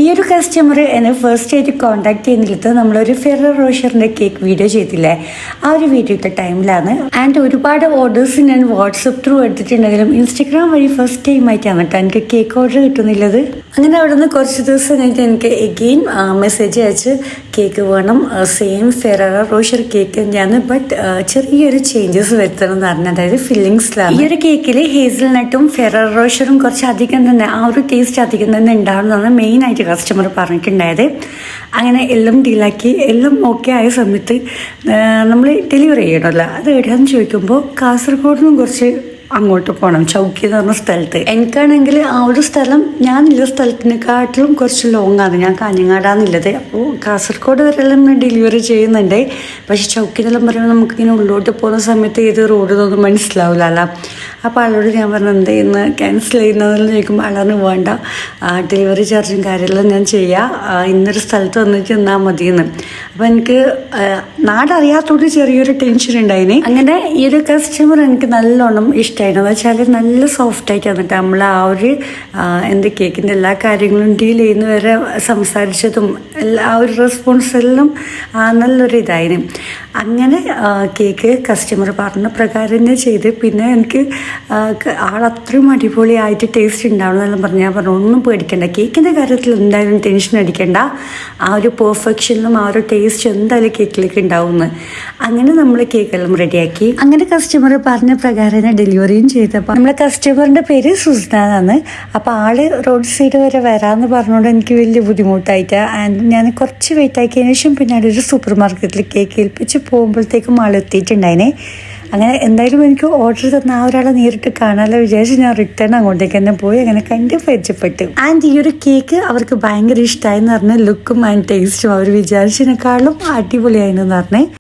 ഈ ഒരു കസ്റ്റമർ എന്നെ ഫസ്റ്റ് ആയിട്ട് കോൺടാക്ട് ചെയ്യുന്നിടത്ത് നമ്മളൊരു ഫെറർ റോഷറിൻ്റെ കേക്ക് വീഡിയോ ചെയ്തില്ലേ, ആ ഒരു വീഡിയോയുടെ ടൈമിലാണ്. ആൻഡ് ഒരുപാട് ഓർഡേഴ്സ് ഞാൻ വാട്സപ്പ് ത്രൂ എടുത്തിട്ടുണ്ടെങ്കിലും ഇൻസ്റ്റഗ്രാം വഴി ഫസ്റ്റ് ടൈം ആയിട്ടാണ് കേട്ടോ എനിക്ക് കേക്ക് ഓർഡർ കിട്ടുന്നില്ലത്. അങ്ങനെ അവിടെ നിന്ന് കുറച്ച് ദിവസം കഴിഞ്ഞിട്ട് എനിക്ക് എഗെയിൻ മെസ്സേജ് അയച്ച് കേക്ക് വേണം, സെയിം ഫെറർ റോഷർ കേക്ക് തന്നെയാണ്, ബട്ട് ചെറിയൊരു ചേഞ്ചസ് വരുത്തണം എന്ന് പറഞ്ഞു. അതായത് ഫില്ലിങ്സിലാണ്. ഈ ഒരു കേക്കിൽ ഹേസൽ നട്ടും ഫെറർ റോഷറും കുറച്ച് അധികം തന്നെ, ആ ഒരു ടേസ്റ്റ് അധികം തന്നെ ഉണ്ടാവുന്നതാണ് മെയിൻ ആയിട്ട് കസ്റ്റമർ പറഞ്ഞിട്ടുണ്ടായത്. അങ്ങനെ എല്ലാം ഡീലാക്കി എല്ലാം ഓക്കെ ആയ സമയത്ത് നമ്മൾ ഡെലിവറി ചെയ്യണമല്ലോ, അത് എവിടെയാണെന്ന് ചോദിക്കുമ്പോൾ കാസർഗോഡ് നിന്നും കുറച്ച് അങ്ങോട്ട് പോകണം, ചൗക്കി എന്ന് പറഞ്ഞ സ്ഥലത്ത്. എനിക്കാണെങ്കിൽ ആ ഒരു സ്ഥലം ഞാനുള്ള സ്ഥലത്തിനെക്കാട്ടിലും കുറച്ച് ലോങ് ആണ്. ഞാൻ കാഞ്ഞങ്ങാടാന്നുള്ളത്. അപ്പോൾ കാസർഗോഡ് വരെല്ലാം ഞാൻ ഡെലിവറി ചെയ്യുന്നുണ്ട്. പക്ഷെ ചൗക്കി എന്നെല്ലാം പറയുമ്പോൾ നമുക്കിങ്ങനെ ഉള്ളോട്ട് പോകുന്ന സമയത്ത് ഏത് റോഡെന്നൊന്നും മനസ്സിലാവില്ലല്ലോ. അപ്പോൾ ആളോട് ഞാൻ പറഞ്ഞത് ഇന്ന് ക്യാൻസൽ ചെയ്യുന്നതെന്ന് ചോദിക്കുമ്പോൾ ആളാണ് വേണ്ട, ഡെലിവറി ചാർജും കാര്യമെല്ലാം ഞാൻ ചെയ്യാം, ഇന്നൊരു സ്ഥലത്ത് വന്നിട്ട് എന്നാൽ മതിയെന്ന്. അപ്പോൾ എനിക്ക് നാടറിയാത്തോട് ചെറിയൊരു ടെൻഷൻ ഉണ്ടായിന്. അങ്ങനെ ഈ ഒരു കസ്റ്റമർ എനിക്ക് നല്ലോണം ഇഷ്ടമായിരുന്നു. എന്ന് വെച്ചാൽ നല്ല സോഫ്റ്റ് ആയിട്ട് വന്നിട്ട് നമ്മൾ ആ ഒരു എന്ത് കേക്കിൻ്റെ എല്ലാ കാര്യങ്ങളും ഡീൽ ചെയ്യുന്ന വരെ സംസാരിച്ചതും ആ ഒരു റെസ്പോൺസ് എല്ലാം നല്ലൊരു ഇതായിരുന്നു. അങ്ങനെ കേക്ക് കസ്റ്റമർ പറഞ്ഞ പ്രകാരം തന്നെ ചെയ്ത്, പിന്നെ എനിക്ക് ആളത്രയും അടിപൊളിയായിട്ട് ടേസ്റ്റ് ഉണ്ടാവണമെന്നെല്ലാം പറഞ്ഞു. ഞാൻ പറഞ്ഞു ഒന്നും പേടിക്കണ്ട, കേക്കിൻ്റെ കാര്യത്തിൽ എന്തായാലും ടെൻഷൻ അടിക്കണ്ട, ആ ഒരു പെർഫെക്ഷനിലും ആ ഒരു ടേസ്റ്റ് എന്തായാലും കേക്കിലേക്ക് ഉണ്ടാവുമെന്ന്. അങ്ങനെ നമ്മൾ കേക്കെല്ലാം റെഡിയാക്കി. അങ്ങനെ കസ്റ്റമർ പറഞ്ഞ പ്രകാരം തന്നെ ഡെലിവറിയും ചെയ്തപ്പോൾ നമ്മളെ കസ്റ്റമറിൻ്റെ പേര് സുസ്നാനാണ്. അപ്പോൾ ആള് റോഡ് സൈഡ് വരെ വരാമെന്ന് പറഞ്ഞുകൊണ്ട് എനിക്ക് വലിയ ബുദ്ധിമുട്ടായിട്ട്, ആൻഡ് ഞാൻ കുറച്ച് വെയിറ്റ് ആക്കിയതിനു ശേഷം പിന്നീട് ഒരു സൂപ്പർ മാർക്കറ്റിൽ കേക്ക് ഏൽപ്പിച്ച് പോകുമ്പോഴത്തേക്കും ആൾ എത്തിയിട്ടുണ്ടായിനെ. അങ്ങനെ എന്തായാലും എനിക്ക് ഓർഡർ തന്ന ആ ഒരാളെ നേരിട്ട് കാണാമല്ലോ വിചാരിച്ച് ഞാൻ റിട്ടേൺ അങ്ങോട്ടേക്ക് തന്നെ പോയി അങ്ങനെ കണ്ട് പരിചയപ്പെട്ടു. ആൻഡ് ഈ ഒരു കേക്ക് അവർക്ക് ഭയങ്കര ഇഷ്ടമായി എന്ന് പറഞ്ഞാൽ ലുക്കും ആൻഡ് ടേസ്റ്റും അവർ വിചാരിച്ചതിനേക്കാളും അടിപൊളിയായിരുന്നു എന്ന് പറഞ്ഞേ.